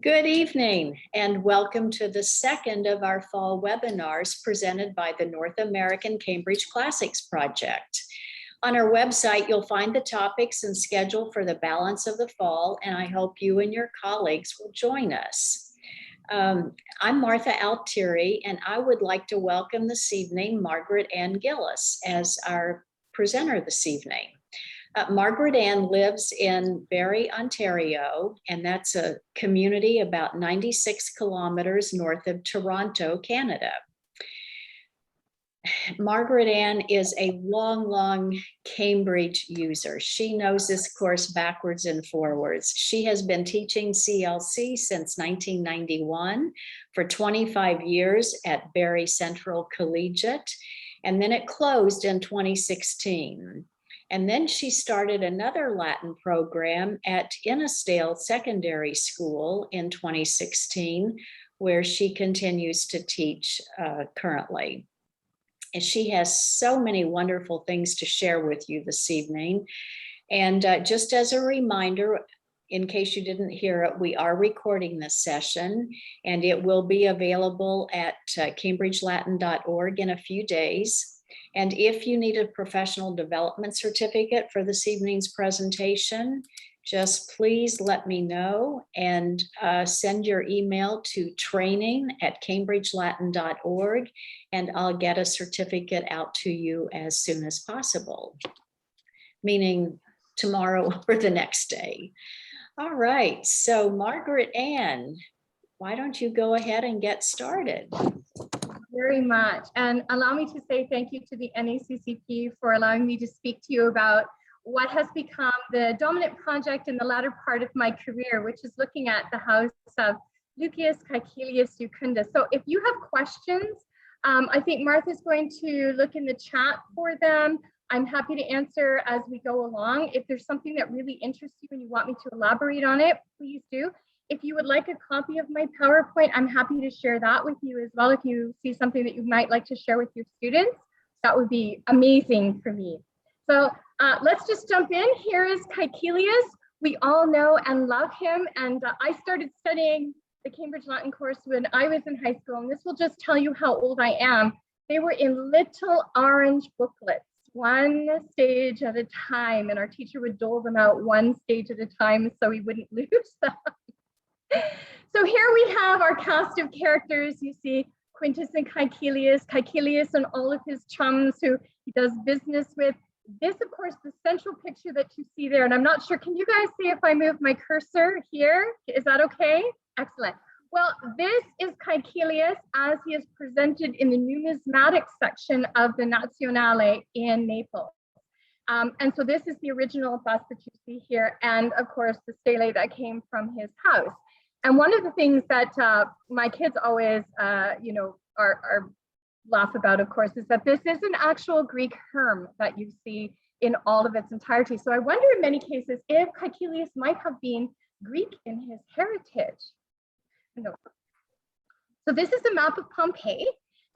Good evening and welcome to the second of our fall webinars presented by the North American Cambridge Classics Project. On our website, you'll find the topics and schedule for the balance of the fall, and I hope you and your colleagues will join us. I'm Martha Altieri, and I would like to welcome this evening Margaret Anne Gillis as our presenter this evening. Margaret Anne lives in Barrie, Ontario, and that's a community about 96 kilometers north of Toronto, Canada. Margaret Anne is a long Cambridge user. She knows this course backwards and forwards. She has been teaching CLC since 1991 for 25 years at Barrie Central Collegiate, and then it closed in 2016. And then she started another Latin program at Innisdale Secondary School in 2016, where she continues to teach currently. And she has so many wonderful things to share with you this evening. And just as a reminder, in case you didn't hear it, we are recording this session, and it will be available at cambridgelatin.org in a few days. And if you need a professional development certificate for this evening's presentation, just please let me know and send your email to training@cambridgelatin.org, and I'll get a certificate out to you as soon as possible, meaning tomorrow or the next day. All right, so Margaret Anne, why don't you go ahead and get started? Very much. And allow me to say thank you to the NACCP for allowing me to speak to you about what has become the dominant project in the latter part of my career, which is looking at the House of Lucius Caecilius Iucundus. So if you have questions, I think Martha's going to look in the chat for them. I'm happy to answer as we go along. If there's something that really interests you and you want me to elaborate on it, please do. If you would like a copy of my PowerPoint, I'm happy to share that with you as well. If you see something that you might like to share with your students, that would be amazing for me. So let's just jump in. Here is Caecilius. We all know and love him. And I started studying the Cambridge Latin course when I was in high school. And this will just tell you how old I am. They were in little orange booklets, one stage at a time. And our teacher would dole them out one stage at a time so we wouldn't lose them. So here we have our cast of characters. You see Quintus and Caecilius and all of his chums who he does business with. This, of course, the central picture that you see there, and I'm not sure, can you guys see if I move my cursor here? Is that okay? Excellent. Well, this is Caecilius as he is presented in the numismatic section of the Nazionale in Naples. And so this is the original bust that you see here, and of course the stele that came from his house. And one of the things that my kids always, are laugh about, of course, is that this is an actual Greek herm that you see in all of its entirety. So I wonder in many cases if Caecilius might have been Greek in his heritage. No. So this is a map of Pompeii.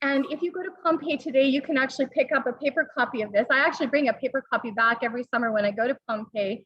And if you go to Pompeii today, you can actually pick up a paper copy of this. I actually bring a paper copy back every summer when I go to Pompeii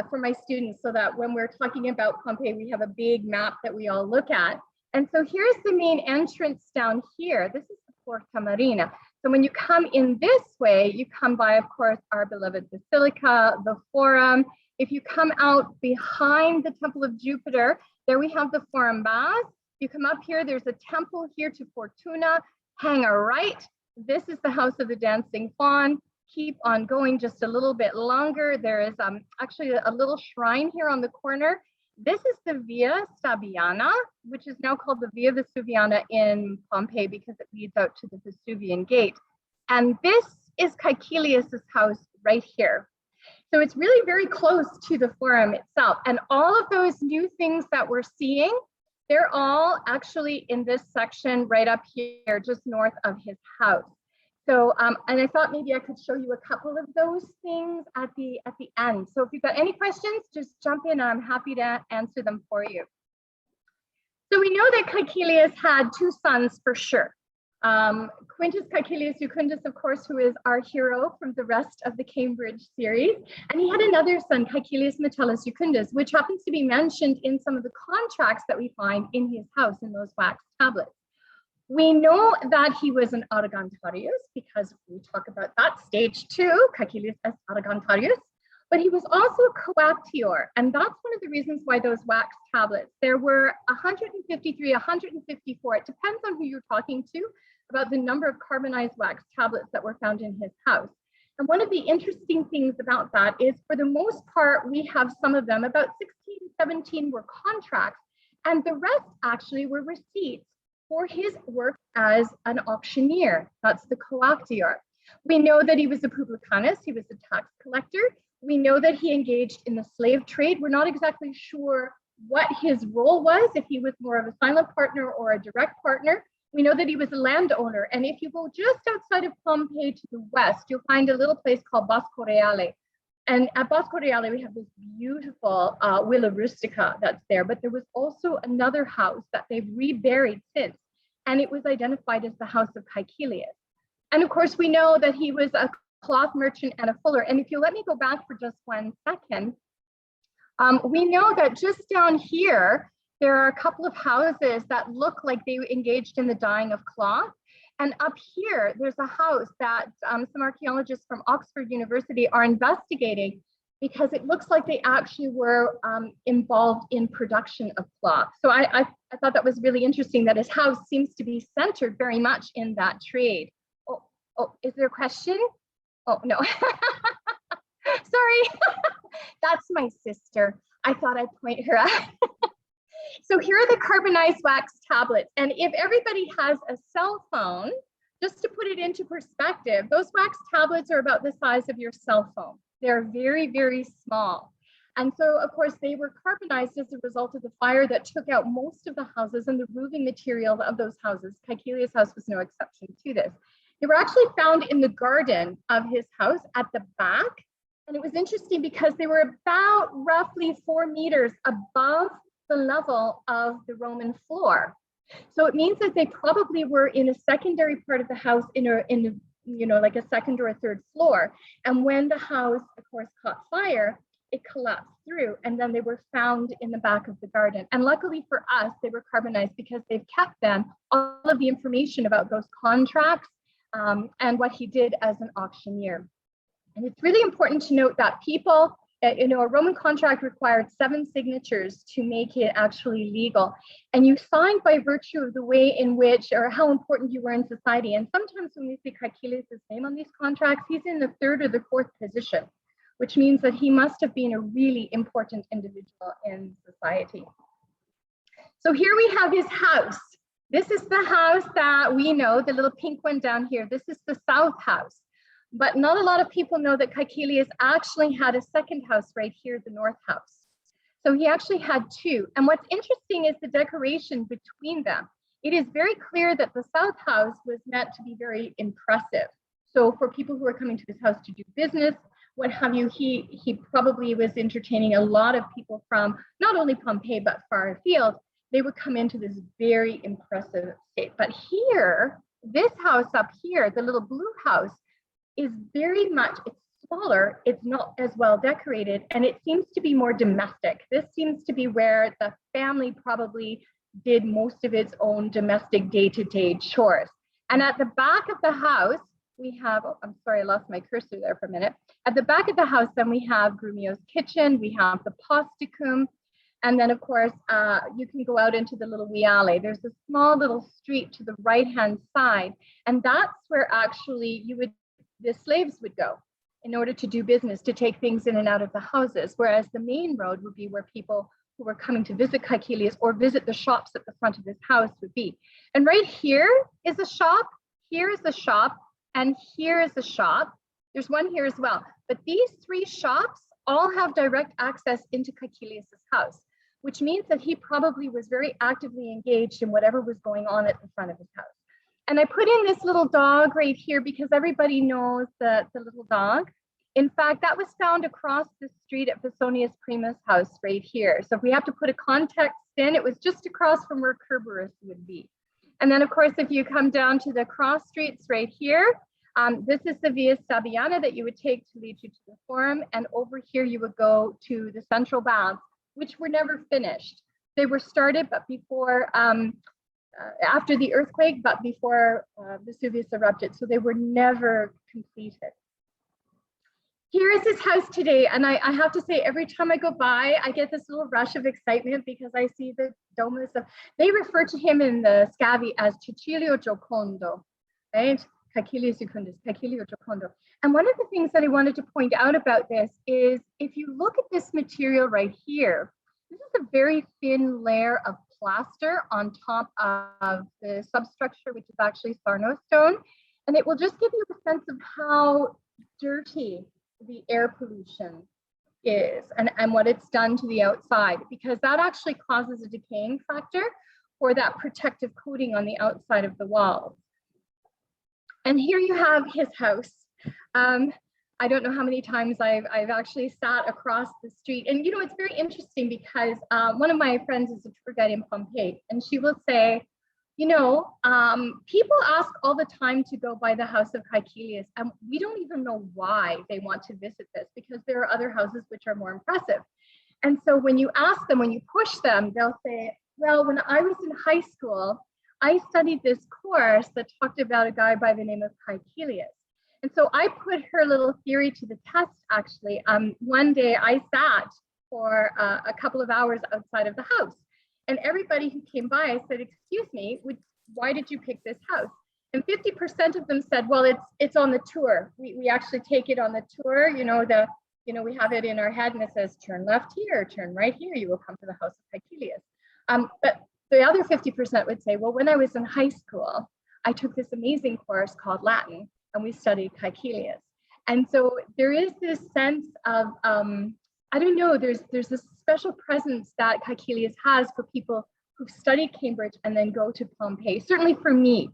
for my students, so that when we're talking about Pompeii, we have a big map that we all look at. And so here's the main entrance down here. This is the Puerta Marina. So when you come in this way, you come by, of course, our beloved Basilica, the Forum. If you come out behind the Temple of Jupiter, there we have the Forum Baths. You come up here, there's a temple here to Fortuna. Hang a right. This is the House of the Dancing Fawn. Keep on going just a little bit longer. There is actually a little shrine here on the corner. This is the Via Stabiana, which is now called the Via Vesuviana in Pompeii because it leads out to the Vesuvian Gate. And this is Caecilius's house right here. So it's really very close to the Forum itself. And all of those new things that we're seeing, they're all actually in this section right up here, just north of his house. So, and I thought maybe I could show you a couple of those things at the end. So if you've got any questions, just jump in and I'm happy to answer them for you. So we know that Caecilius had two sons for sure. Quintus Caecilius Iucundus, of course, who is our hero from the rest of the Cambridge series. And he had another son, Caecilius Metellus Iucundus, which happens to be mentioned in some of the contracts that we find in his house in those wax tablets. We know that he was an Argentarius because we talk about that stage too, Caecilius as Argentarius, but he was also a coactior. And that's one of the reasons why those wax tablets, there were 153, 154, it depends on who you're talking to, about the number of carbonized wax tablets that were found in his house. And one of the interesting things about that is, for the most part, we have some of them, about 16, 17 were contracts, and the rest actually were receipts for his work as an auctioneer. That's the coactior. We know that he was a publicanus, he was a tax collector. We know that he engaged in the slave trade. We're not exactly sure what his role was, if he was more of a silent partner or a direct partner. We know that he was a landowner. And if you go just outside of Pompeii to the west, you'll find a little place called Bosco Reale. And at Bosco Reale, we have this beautiful Villa Rustica that's there. But there was also another house that they've reburied since, and it was identified as the House of Kaikelius. And of course, we know that he was a cloth merchant and a fuller. And if you let me go back for just 1 second, we know that just down here, there are a couple of houses that look like they engaged in the dyeing of cloth. And up here, there's a house that some archaeologists from Oxford University are investigating, because it looks like they actually were involved in production of cloth. So I thought that was really interesting, that his house seems to be centered very much in that trade. Oh, is there a question? Oh, no. Sorry. That's my sister. I thought I'd point her out. So here are the carbonized wax tablets. And if everybody has a cell phone, just to put it into perspective, those wax tablets are about the size of your cell phone. They're very, very small. And so, of course, they were carbonized as a result of the fire that took out most of the houses and the roofing material of those houses. Caecilius' house was no exception to this. They were actually found in the garden of his house at the back. And it was interesting because they were about roughly 4 meters above the level of the Roman floor. So it means that they probably were in a secondary part of the house in like a second or a third floor. And when the house, of course, caught fire, it collapsed through, and then they were found in the back of the garden. And luckily for us, they were carbonized because they've kept them all of the information about those contracts and what he did as an auctioneer. And it's really important to note that people, a Roman contract required 7 signatures to make it actually legal. And you signed by virtue of the way in which, or how important you were in society. And sometimes when we see Caecilius' name on these contracts, he's in the 3rd or the 4th position, which means that he must have been a really important individual in society. So here we have his house. This is the house that we know, the little pink one down here. This is the South House. But not a lot of people know that Caecilius actually had a second house right here, the North House. So he actually had 2. And what's interesting is the decoration between them. It is very clear that the South House was meant to be very impressive. So for people who are coming to his house to do business, what have you, he probably was entertaining a lot of people from not only Pompeii, but far afield. They would come into this very impressive state. But here, this house up here, the little blue house, is very much, it's smaller, it's not as well decorated, and it seems to be more domestic. This seems to be where the family probably did most of its own domestic day-to-day chores. And at the back of the house, we have, oh, I'm sorry, I lost my cursor there for a minute. At the back of the house, then we have Grumio's kitchen, we have the posticum, and then of course, you can go out into the little viale. There's a small little street to the right-hand side, and that's where actually the slaves would go in order to do business, to take things in and out of the houses, whereas the main road would be where people who were coming to visit Caecilius or visit the shops at the front of his house would be. And right here is a shop, here is a shop, and here is a shop. There's one here as well. But these 3 shops all have direct access into Caecilius' house, which means that he probably was very actively engaged in whatever was going on at the front of his house. And I put in this little dog right here because everybody knows the little dog. In fact, that was found across the street at Pesonius Primus' house right here. So if we have to put a context in, it was just across from where Kerberos would be. And then of course, if you come down to the cross streets right here, this is the Via Sabiana that you would take to lead you to the Forum. And over here, you would go to the central baths, which were never finished. They were started, but before, after the earthquake, but before Vesuvius erupted. So they were never completed. Here is his house today. And I have to say, every time I go by, I get this little rush of excitement because I see the domus of, they refer to him in the Scavi as Cecilio Giocondo, right? Caecilius Iucundus, Caecilio Giocondo. And one of the things that I wanted to point out about this is if you look at this material right here, this is a very thin layer of plaster on top of the substructure, which is actually Sarno stone. And it will just give you a sense of how dirty the air pollution is and what it's done to the outside, because that actually causes a decaying factor for that protective coating on the outside of the walls. And here you have his house. I don't know how many times I've actually sat across the street. And you know, it's very interesting because one of my friends is a tour guide in Pompeii, and she will say, you know, people ask all the time to go by the House of Kaikelius, and we don't even know why they want to visit this, because there are other houses which are more impressive. And so when you ask them, when you push them, they'll say, well, when I was in high school, I studied this course that talked about a guy by the name of Caecilius. And so I put her little theory to the test, actually. One day I sat for a couple of hours outside of the house. And everybody who came by, I said, excuse me, why did you pick this house? And 50% of them said, well, it's on the tour. We actually take it on the tour. You know, we have it in our head and it says, turn left here, turn right here, you will come to the House of Caecilius. But the other 50% would say, well, when I was in high school, I took this amazing course called Latin, and we studied Caecilius. And so there is this sense of, I don't know, there's this special presence that Caecilius has for people who study Cambridge and then go to Pompeii, certainly for me.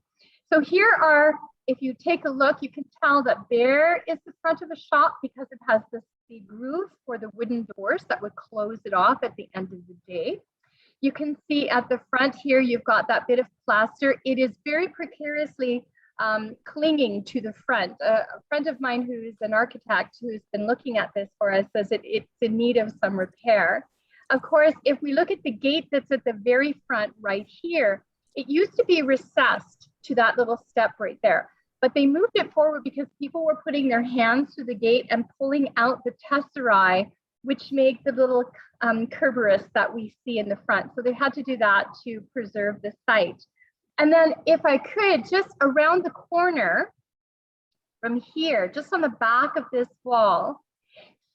So here are, if you take a look, you can tell that there is the front of the shop because it has the groove for the wooden doors that would close it off at the end of the day. You can see at the front here, you've got that bit of plaster. It is very precariously clinging to the front. A friend of mine who's an architect who's been looking at this for us says it's in need of some repair. Of course, if we look at the gate that's at the very front right here, it used to be recessed to that little step right there, but they moved it forward because people were putting their hands through the gate and pulling out the tesserae, which make the little Kerberos that we see in the front. So they had to do that to preserve the site. And then if I could, just around the corner from here, just on the back of this wall,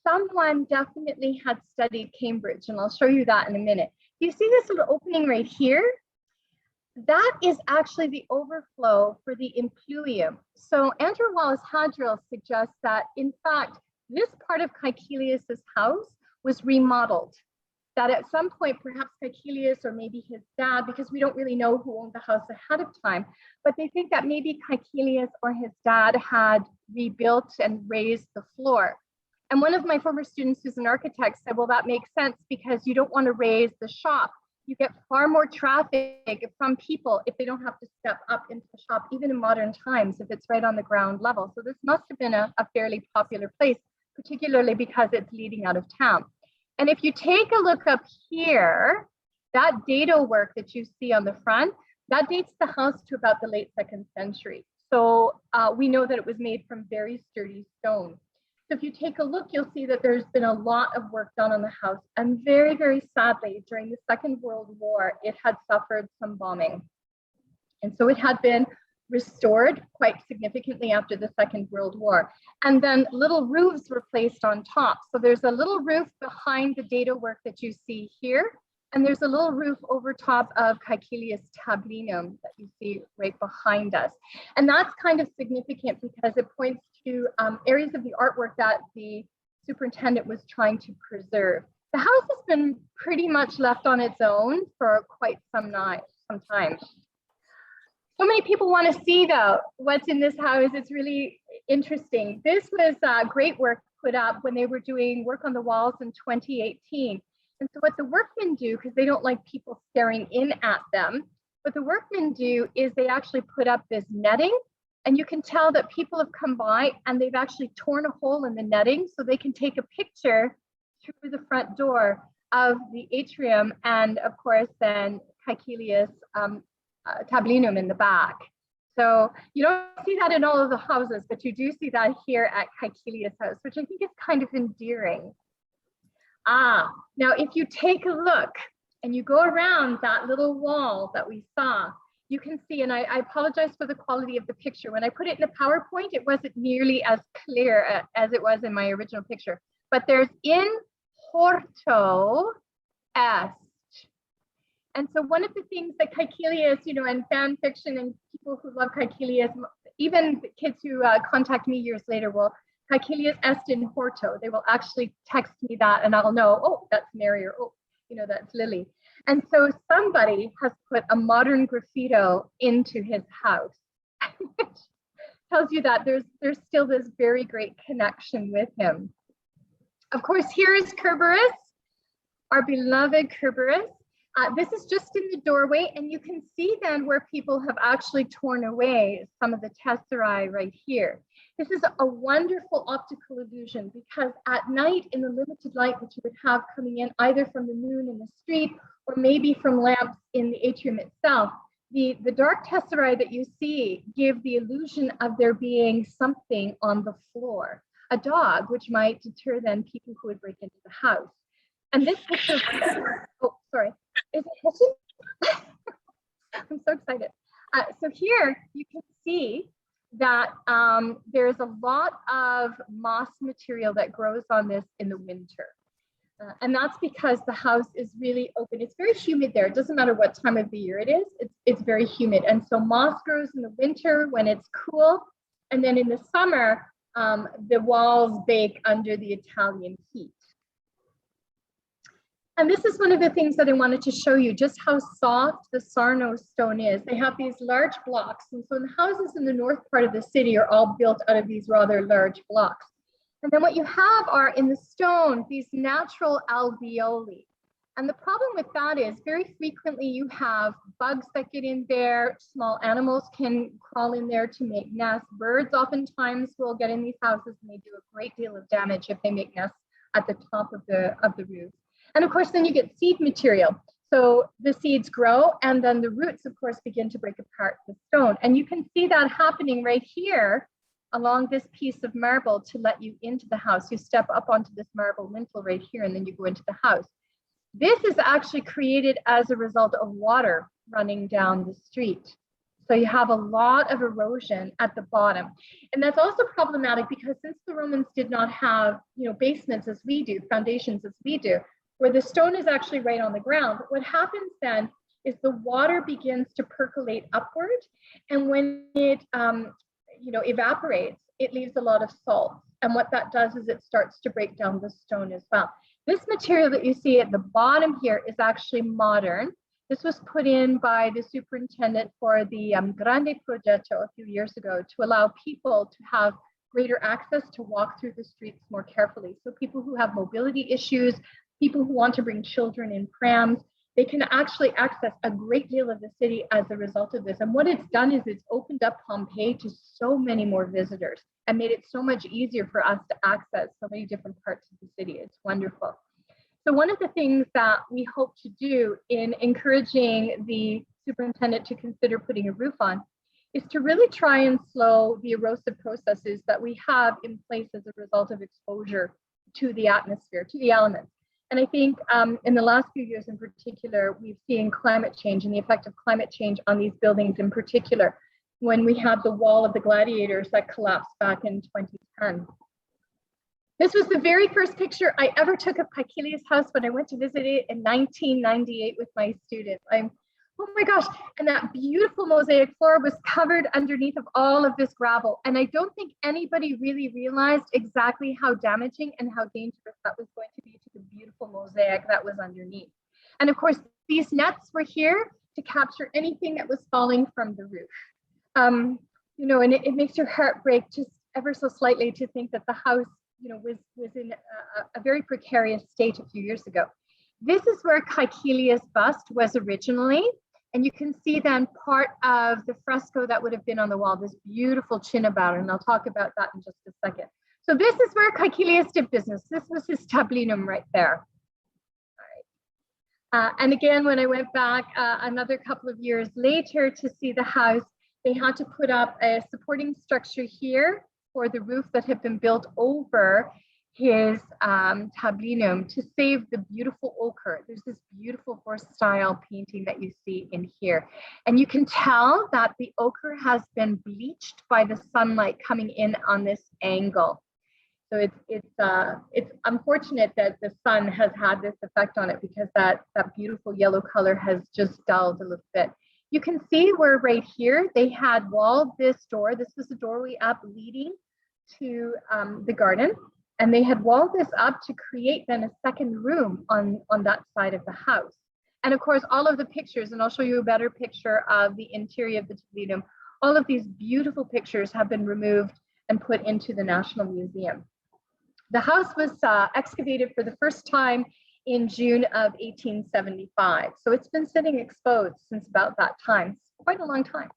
someone definitely had studied Cambridge, and I'll show you that in a minute. You see this little opening right here? That is actually the overflow for the impluvium. So Andrew Wallace Hadrill suggests that, in fact, this part of Caecilius's house was remodeled. That at some point, perhaps Caecilius or maybe his dad, because we don't really know who owned the house ahead of time, but they think that maybe Caecilius or his dad had rebuilt and raised the floor. And one of my former students who's an architect said, well, that makes sense because you don't want to raise the shop. You get far more traffic from people if they don't have to step up into the shop, even in modern times, if it's right on the ground level. So this must have been a fairly popular place, particularly because it's leading out of town. And if you take a look up here, that dado work that you see on the front, that dates the house to about the late 2nd century. So we know that it was made from very sturdy stone. So if you take a look, you'll see that there's been a lot of work done on the house. And very, very sadly, during the Second World War, it had suffered some bombing. And so it had been restored quite significantly after the Second World War. And then little roofs were placed on top. So there's a little roof behind the dado work that you see here. And there's a little roof over top of Caecilius Tablinum that you see right behind us. And that's kind of significant because it points to areas of the artwork that the superintendent was trying to preserve. The house has been pretty much left on its own for quite some time. So many people want to see, though, what's in this house. It's really interesting. This was great work put up when they were doing work on the walls in 2018. And so what the workmen do, because they don't like people staring in at them, What the workmen do is they actually put up this netting, and you can tell that people have come by and they've actually torn a hole in the netting so they can take a picture through the front door of the atrium, and of course then Caecilius Tablinum in the back. So you don't see that in all of the houses, but you do see that here at Caecilius House, which I think is kind of endearing. Now if you take a look and you go around that little wall that we saw, you can see, and I apologize for the quality of the picture. When I put it in the PowerPoint, it wasn't nearly as clear as it was in my original picture, but there's in Horto Est. And so one of the things that Caecilius, you know, and fan fiction and people who love Caecilius, even kids who contact me years later will, Caecilius Est in Horto. They will actually text me that and I'll know, oh, that's Mary, or oh, you know, that's Lily. And so somebody has put a modern graffito into his house, which tells you that there's still this very great connection with him. Of course, here is Kerberos, our beloved Kerberos. This is just in the doorway, and you can see then where people have actually torn away some of the tesserae right here. This is a wonderful optical illusion because at night, in the limited light that you would have coming in either from the moon in the street or maybe from lamps in the atrium itself, the dark tesserae that you see give the illusion of there being something on the floor, a dog, which might deter then people who would break into the house. And this picture, oh, sorry, is it hissing? I'm so excited. So here you can see that there's a lot of moss material that grows on this in the winter. And that's because the house is really open. It's very humid there. It doesn't matter what time of the year it is, it's very humid. And so moss grows in the winter when it's cool. And then in the summer, the walls bake under the Italian heat. And this is one of the things that I wanted to show you, just how soft the Sarno stone is. They have these large blocks. And so the houses in the north part of the city are all built out of these rather large blocks. And then what you have are in the stone, these natural alveoli. And the problem with that is very frequently you have bugs that get in there, small animals can crawl in there to make nests. Birds oftentimes will get in these houses and they do a great deal of damage if they make nests at the top of the roof. And of course, then you get seed material. So the seeds grow and then the roots, of course, begin to break apart the stone. And you can see that happening right here along this piece of marble to let you into the house. You step up onto this marble lintel right here and then you go into the house. This is actually created as a result of water running down the street. So you have a lot of erosion at the bottom. And that's also problematic because since the Romans did not have, you know, basements as we do, foundations as we do, where the stone is actually right on the ground, what happens then is the water begins to percolate upward. And when it evaporates, it leaves a lot of salt. And what that does is it starts to break down the stone as well. This material that you see at the bottom here is actually modern. This was put in by the superintendent for the Grande Progetto a few years ago to allow people to have greater access to walk through the streets more carefully. So people who have mobility issues, people who want to bring children in prams, they can actually access a great deal of the city as a result of this. And what it's done is it's opened up Pompeii to so many more visitors and made it so much easier for us to access so many different parts of the city. It's wonderful. So one of the things that we hope to do in encouraging the superintendent to consider putting a roof on is to really try and slow the erosive processes that we have in place as a result of exposure to the atmosphere, to the elements. And I think in the last few years in particular, we've seen climate change and the effect of climate change on these buildings in particular, when we had the wall of the gladiators that collapsed back in 2010. This was the very first picture I ever took of Caecilius House when I went to visit it in 1998 with my students. Oh my gosh, and that beautiful mosaic floor was covered underneath of all of this gravel. And I don't think anybody really realized exactly how damaging and how dangerous that was going to be to the beautiful mosaic that was underneath. And of course, these nets were here to capture anything that was falling from the roof. You know, and it makes your heart break just ever so slightly to think that the house, you know, was in a very precarious state a few years ago. This is where Caecilius' bust was originally. And you can see then part of the fresco that would have been on the wall, this beautiful Cinnabon, and I'll talk about that in just a second. So this is where Caecilius did business. This was his tablinum right there. All right. And again, when I went back another couple of years later to see the house, they had to put up a supporting structure here for the roof that had been built over his tablinum to save the beautiful ochre. There's this beautiful horse style painting that you see in here. And you can tell that the ochre has been bleached by the sunlight coming in on this angle. So it's unfortunate that the sun has had this effect on it, because that beautiful yellow color has just dulled a little bit. You can see where right here they had walled this door. This was the doorway up leading to the garden. And they had walled this up to create then a second room on that side of the house. And of course, all of the pictures, and I'll show you a better picture of the interior of the tablinum, all of these beautiful pictures have been removed and put into the National Museum. The house was excavated for the first time in June of 1875. So it's been sitting exposed since about that time, quite a long time.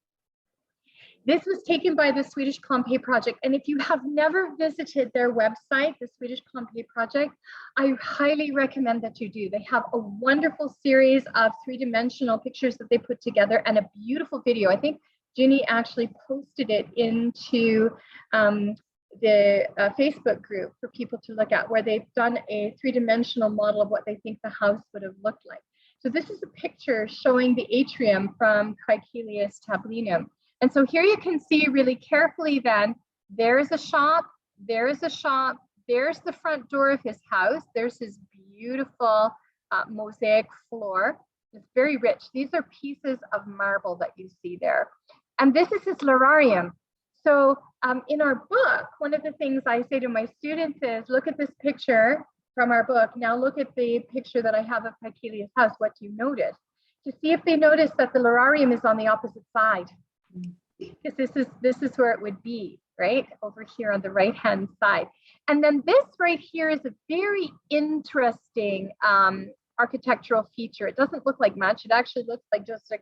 This was taken by the Swedish Pompeii project. And if you have never visited their website, the Swedish Pompeii project, I highly recommend that you do. They have a wonderful series of three-dimensional pictures that they put together and a beautiful video. I think Ginny actually posted it into the Facebook group for people to look at, where they've done a three-dimensional model of what they think the house would have looked like. So this is a picture showing the atrium from Caecilius tablinum. And so here you can see really carefully then, there's a shop, there's the front door of his house, there's his beautiful mosaic floor. It's very rich. These are pieces of marble that you see there. And this is his lararium. So in our book, one of the things I say to my students is, look at this picture from our book. Now look at the picture that I have of Caecilius' house. What do you notice? To see if they notice that the lararium is on the opposite side. Because this is where it would be, right? Over here on the right-hand side. And then this right here is a very interesting architectural feature. It doesn't look like much. It actually looks like just a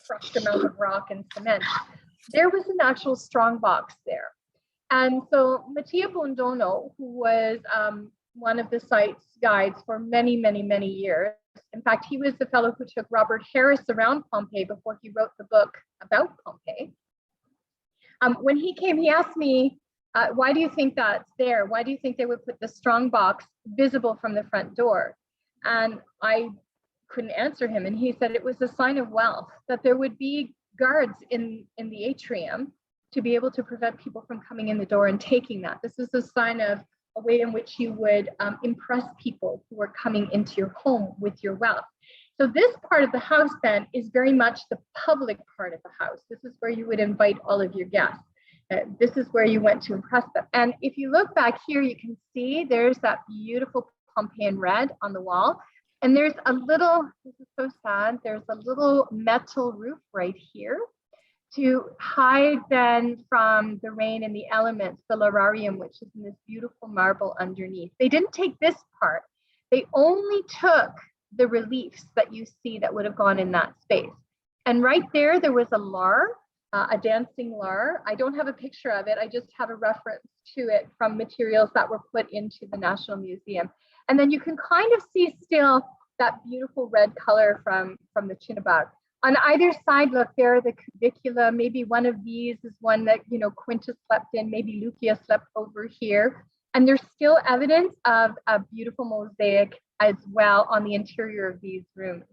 crushed amount of rock and cement. There was an actual strong box there. And so Mattia Bondono, who was one of the site's guides for many, many, many years. In fact, he was the fellow who took Robert Harris around Pompeii before he wrote the book about Pompeii. When he came, he asked me, why do you think that's there? Why do you think they would put the strong box visible from the front door? And I couldn't answer him. And he said it was a sign of wealth, that there would be guards in the atrium to be able to prevent people from coming in the door and taking that. This is a sign of a way in which you would impress people who are coming into your home with your wealth. So this part of the house then is very much the public part of the house. This is where you would invite all of your guests. This is where you went to impress them. And if you look back here, you can see there's that beautiful Pompeian red on the wall. And there's a little, this is so sad, there's a little metal roof right here to hide then from the rain and the elements, the lararium, which is in this beautiful marble underneath. They didn't take this part. They only took the reliefs that you see that would have gone in that space. And right there, there was a lar, a dancing lar. I don't have a picture of it. I just have a reference to it from materials that were put into the National Museum. And then you can kind of see still that beautiful red color from the Cinnabon. On either side, look, there are the cubicula. Maybe one of these is one that, Quintus slept in. Maybe Lucius slept over here. And there's still evidence of a beautiful mosaic as well on the interior of these rooms.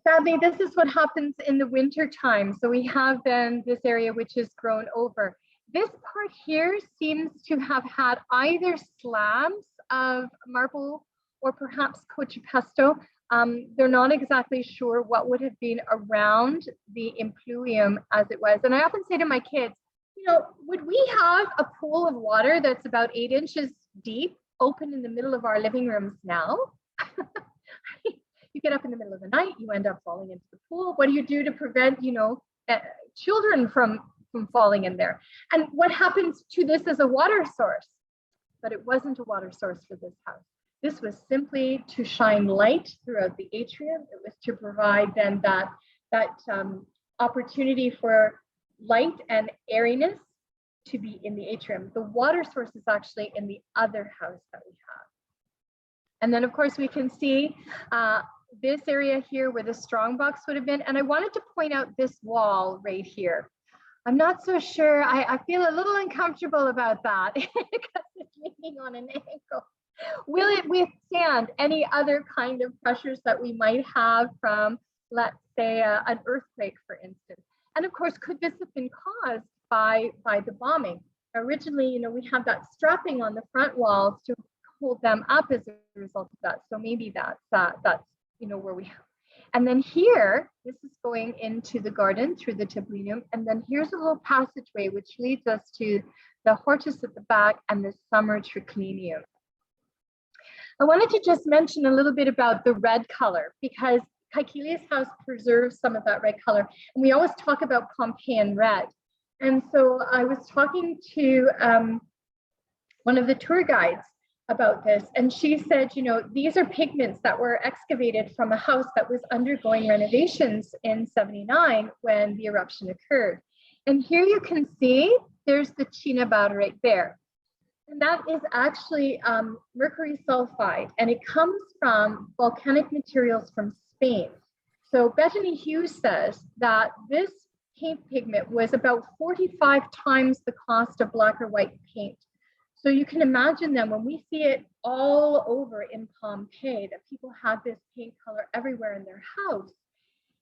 Sadly, this is what happens in the winter time. So we have then this area which is grown over. This part here seems to have had either slabs of marble or perhaps cochipesto. They're not exactly sure what would have been around the impluvium as it was. And I often say to my kids, would we have a pool of water that's about 8 inches deep open in the middle of our living rooms now? You get up in the middle of the night, you end up falling into the pool. What do you do to prevent, children from falling in there? And what happens to this as a water source? But it wasn't a water source for this house. This was simply to shine light throughout the atrium. It was to provide then that opportunity for light and airiness to be in the atrium. The water source is actually in the other house that we have. And then of course we can see this area here where the strong box would have been. And I wanted to point out this wall right here. I'm not so sure, I feel a little uncomfortable about that because it's leaning on an angle. Will it withstand any other kind of pressures that we might have from, let's say, an earthquake, for instance? And of course, could this have been caused by the bombing? Originally, you know, we have that strapping on the front walls to hold them up as a result of that. So maybe that's you know, where we have. And then here, this is going into the garden through the Triclinium. And then here's a little passageway which leads us to the hortus at the back and the summer Triclinium. I wanted to just mention a little bit about the red color because Caecilius House preserves some of that red color. And we always talk about Pompeian red. And so I was talking to one of the tour guides about this, and she said, you know, these are pigments that were excavated from a house that was undergoing renovations in 79 when the eruption occurred. And here you can see there's the China bar right there. And that is actually mercury sulfide, and it comes from volcanic materials from Spain. So Bethany Hughes says that this paint pigment was about 45 times the cost of black or white paint. So you can imagine then when we see it all over in Pompeii, that people have this paint color everywhere in their house,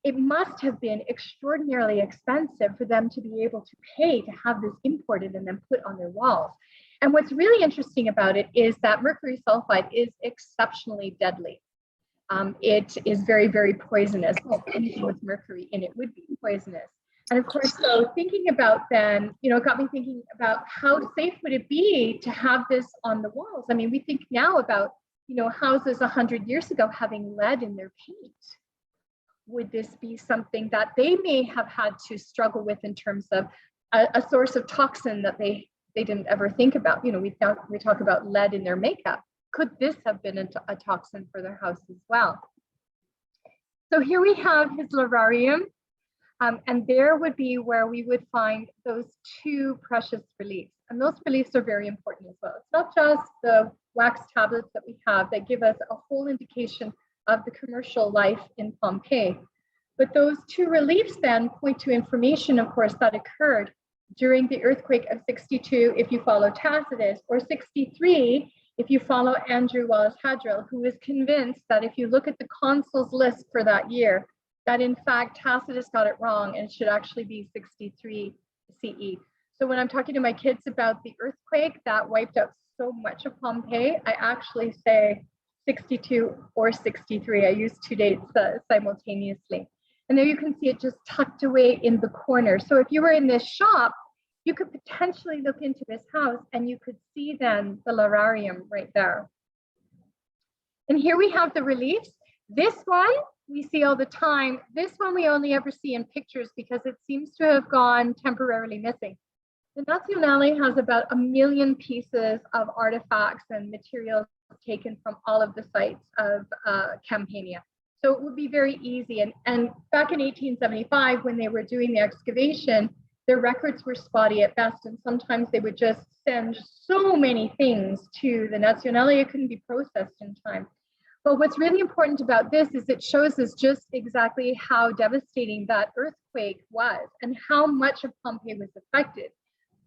it must have been extraordinarily expensive for them to be able to pay to have this imported and then put on their walls. And what's really interesting about it is that mercury sulfide is exceptionally deadly. It is very, very poisonous. Well, anything with mercury in it would be poisonous. And of course, so thinking about then, you know, it got me thinking about how safe would it be to have this on the walls? I mean, we think now about, you know, houses 100 years ago having lead in their paint. Would this be something that they may have had to struggle with in terms of a source of toxin that they didn't ever think about? You know, we talk about lead in their makeup. Could this have been a toxin for their house as well? So here we have his lararium. And there would be where we would find those two precious reliefs. And those reliefs are very important as well. It's not just the wax tablets that we have that give us a whole indication of the commercial life in Pompeii. But those two reliefs then point to information, of course, that occurred during the earthquake of 62, if you follow Tacitus, or 63, if you follow Andrew Wallace Hadrill, who was convinced that if you look at the consuls list for that year, that in fact Tacitus got it wrong and it should actually be 63 CE. So when I'm talking to my kids about the earthquake that wiped out so much of Pompeii, I actually say 62 or 63. I use two dates simultaneously. And there you can see it just tucked away in the corner. So if you were in this shop, you could potentially look into this house and you could see then the lararium right there. And here we have the reliefs. This one we see all the time. This one we only ever see in pictures because it seems to have gone temporarily missing. The Nazionale has about 1 million pieces of artifacts and materials taken from all of the sites of Campania. So it would be very easy. And back in 1875, when they were doing the excavation, their records were spotty at best. And sometimes they would just send so many things to the Nazionale, it couldn't be processed in time. But what's really important about this is it shows us just exactly how devastating that earthquake was and how much of Pompeii was affected.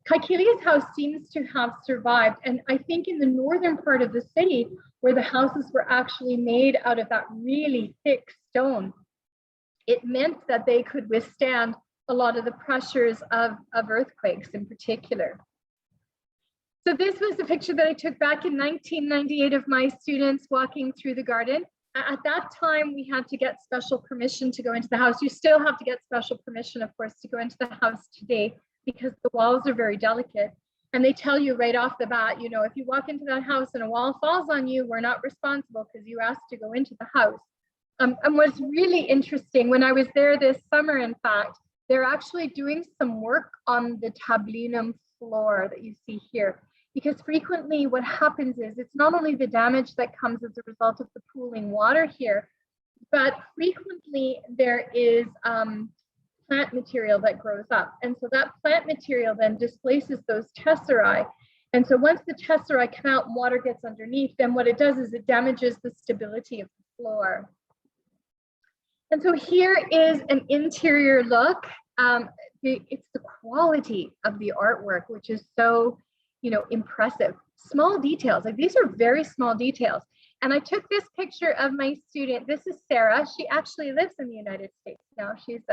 Caecilius House seems to have survived, and I think in the northern part of the city, where the houses were actually made out of that really thick stone, it meant that they could withstand a lot of the pressures of earthquakes in particular. So this was the picture that I took back in 1998 of my students walking through the garden. At that time, we had to get special permission to go into the house. You still have to get special permission, of course, to go into the house today because the walls are very delicate. And they tell you right off the bat, you know, if you walk into that house and a wall falls on you, we're not responsible because you asked to go into the house. And what's really interesting, when I was there this summer, in fact, they're actually doing some work on the tablinum floor that you see here. because frequently what happens is it's not only the damage that comes as a result of the pooling water here, but frequently there is plant material that grows up. And so that plant material then displaces those tesserae. And so once the tesserae come out and water gets underneath, then what it does is it damages the stability of the floor. And so here is an interior look. It's the quality of the artwork, which is so, impressive. Small details, like these are very small details. And I took this picture of my student. This is Sarah. She actually lives in the United States now. She's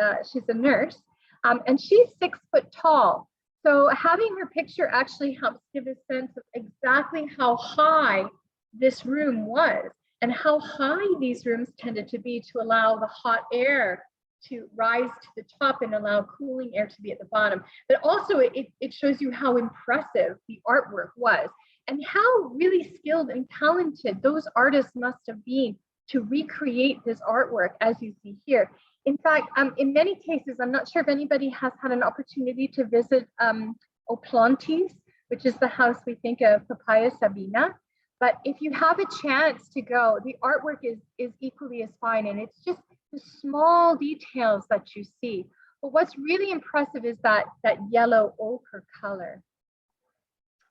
a nurse, and she's 6 foot tall. So having her picture actually helps give a sense of exactly how high this room was and how high these rooms tended to be to allow the hot air to rise to the top and allow cooling air to be at the bottom. But also it shows you how impressive the artwork was and how really skilled and talented those artists must have been to recreate this artwork as you see here. In fact, in many cases, I'm not sure if anybody has had an opportunity to visit Oplontis, which is the house we think of Papaya Sabina. But if you have a chance to go, the artwork is equally as fine, and it's just the small details that you see. But what's really impressive is that yellow ochre color.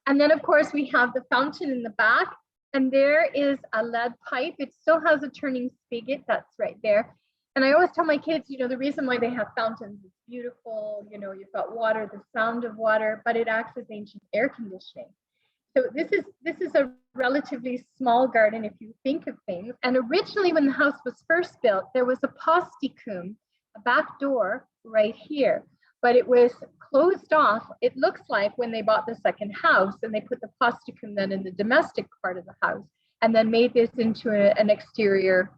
And then of course we have the fountain in the back, and there is a lead pipe. It still has a turning spigot, that's right there. And I always tell my kids, the reason why they have fountains is beautiful, you've got water, the sound of water, but it acts as ancient air conditioning. So this is a relatively small garden if you think of things. And originally when the house was first built, there was a posticum, a back door right here, but it was closed off. It looks like when they bought the second house and they put the posticum then in the domestic part of the house and then made this into an exterior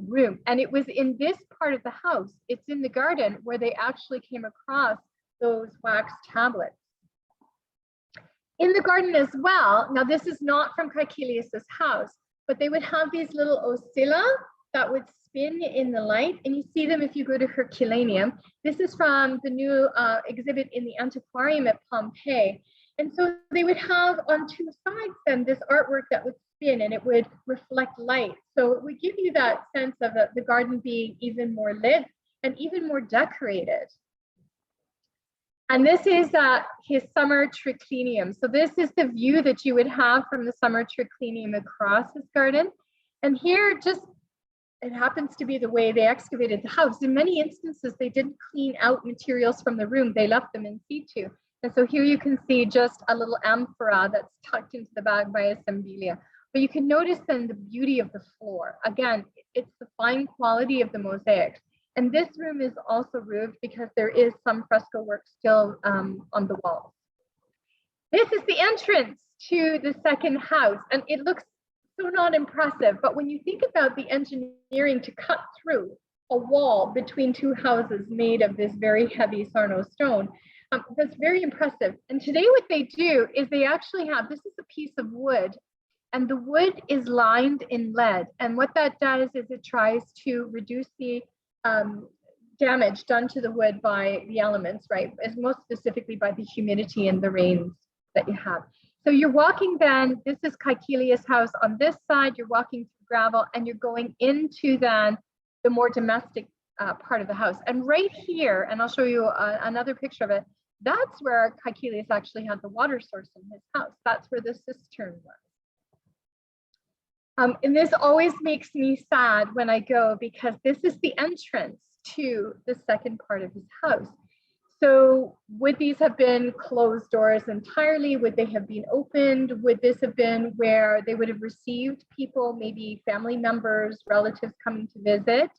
room. And it was in this part of the house, it's in the garden, where they actually came across those wax tablets. In the garden as well, now this is not from Caecilius's house, but they would have these little oscilla that would spin in the light, and you see them if you go to Herculaneum. This is from the new exhibit in the Antiquarium at Pompeii. And so they would have on two sides then this artwork that would spin and it would reflect light. So it would give you that sense of the garden being even more lit and even more decorated. And this is his summer triclinium. So this is the view that you would have from the summer triclinium across his garden. And here it happens to be the way they excavated the house. In many instances, they didn't clean out materials from the room. They left them in situ. And so here you can see just a little amphora that's tucked into the back by a cymbelia. But you can notice then the beauty of the floor. Again, it's the fine quality of the mosaics. And this room is also roofed because there is some fresco work still on the walls. This is the entrance to the second house, and it looks so not impressive. But when you think about the engineering to cut through a wall between two houses made of this very heavy Sarno stone, that's very impressive. And today what they do is they actually have, this is a piece of wood, and the wood is lined in lead. And what that does is it tries to reduce the damage done to the wood by the elements, right? As most specifically by the humidity and the rains that you have. So you're walking then, this is Caecilius' house on this side, you're walking through gravel and you're going into then the more domestic part of the house. And right here, and I'll show you another picture of it, that's where Caecilius actually had the water source in his house. That's where the cistern was. And this always makes me sad when I go because this is the entrance to the second part of his house. So would these have been closed doors entirely? Would they have been opened? Would this have been where they would have received people, maybe family members, relatives coming to visit?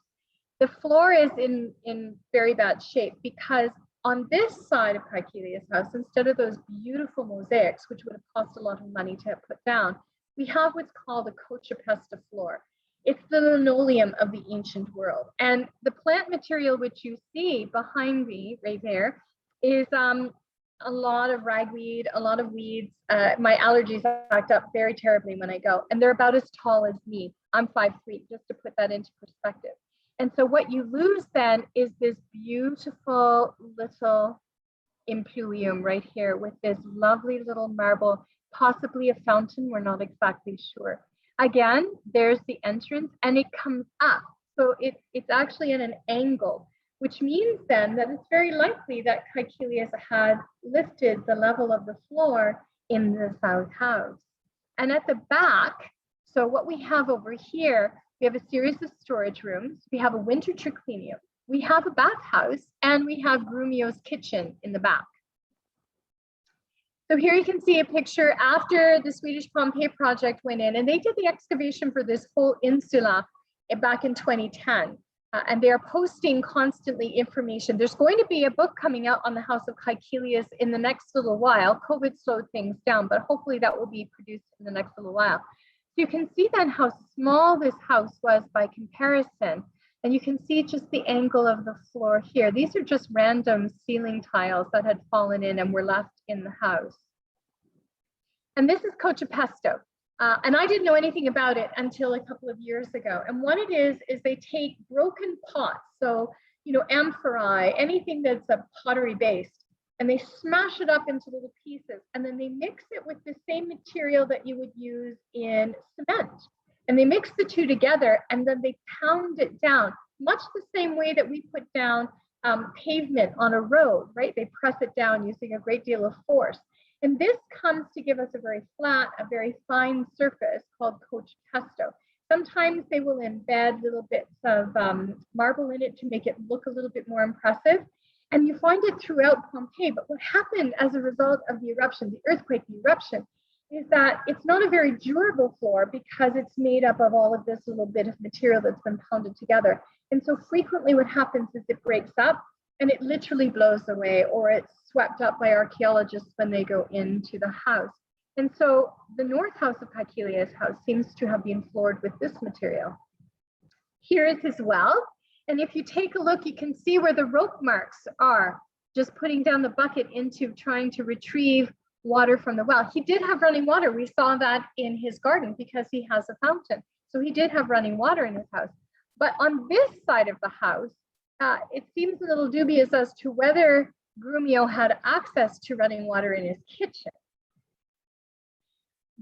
The floor is in very bad shape because on this side of Caecilius' house, instead of those beautiful mosaics, which would have cost a lot of money to have put down, we have what's called a cochapesta floor. It's the linoleum of the ancient world. And the plant material which you see behind me right there is a lot of ragweed, a lot of weeds. My allergies act up very terribly when I go, and they're about as tall as me. I'm 5'3", just to put that into perspective. And so what you lose then is this beautiful little impluvium right here with this lovely little marble possibly a fountain, we're not exactly sure. Again, there's the entrance and it comes up. So it's actually at an angle, which means then that it's very likely that Caecilius had lifted the level of the floor in the south house. And at the back, so what we have over here, we have a series of storage rooms. We have a winter triclinium. We have a bathhouse, and we have Grumio's kitchen in the back. So here you can see a picture after the Swedish Pompeii project went in, and they did the excavation for this whole insula back in 2010. And they are posting constantly information. There's going to be a book coming out on the House of Kaikelius in the next little while. COVID slowed things down, but hopefully that will be produced in the next little while. So you can see then how small this house was by comparison. And you can see just the angle of the floor here. These are just random ceiling tiles that had fallen in and were left in the house. And this is Cocha Pesto. And I didn't know anything about it until a couple of years ago. And what it is they take broken pots, so, you know, amphorae, anything that's a pottery based, and they smash it up into little pieces. And then they mix it with the same material that you would use in cement. And they mix the two together, and then they pound it down, much the same way that we put down pavement on a road, right? They press it down using a great deal of force. And this comes to give us a very flat, a very fine surface called Cocha Pesto. Sometimes they will embed little bits of marble in it to make it look a little bit more impressive. And you find it throughout Pompeii. But what happened as a result of the eruption, the earthquake, the eruption, is that it's not a very durable floor because it's made up of all of this little bit of material that's been pounded together. And so frequently what happens is it breaks up and it literally blows away, or it's swept up by archaeologists when they go into the house. And so the North House of Caecilius house seems to have been floored with this material. Here is his well. And if you take a look, you can see where the rope marks are, just putting down the bucket into trying to retrieve water from the well. He did have running water. We saw that in his garden because he has a fountain. So he did have running water in his house. But on this side of the house, it seems a little dubious as to whether Grumio had access to running water in his kitchen.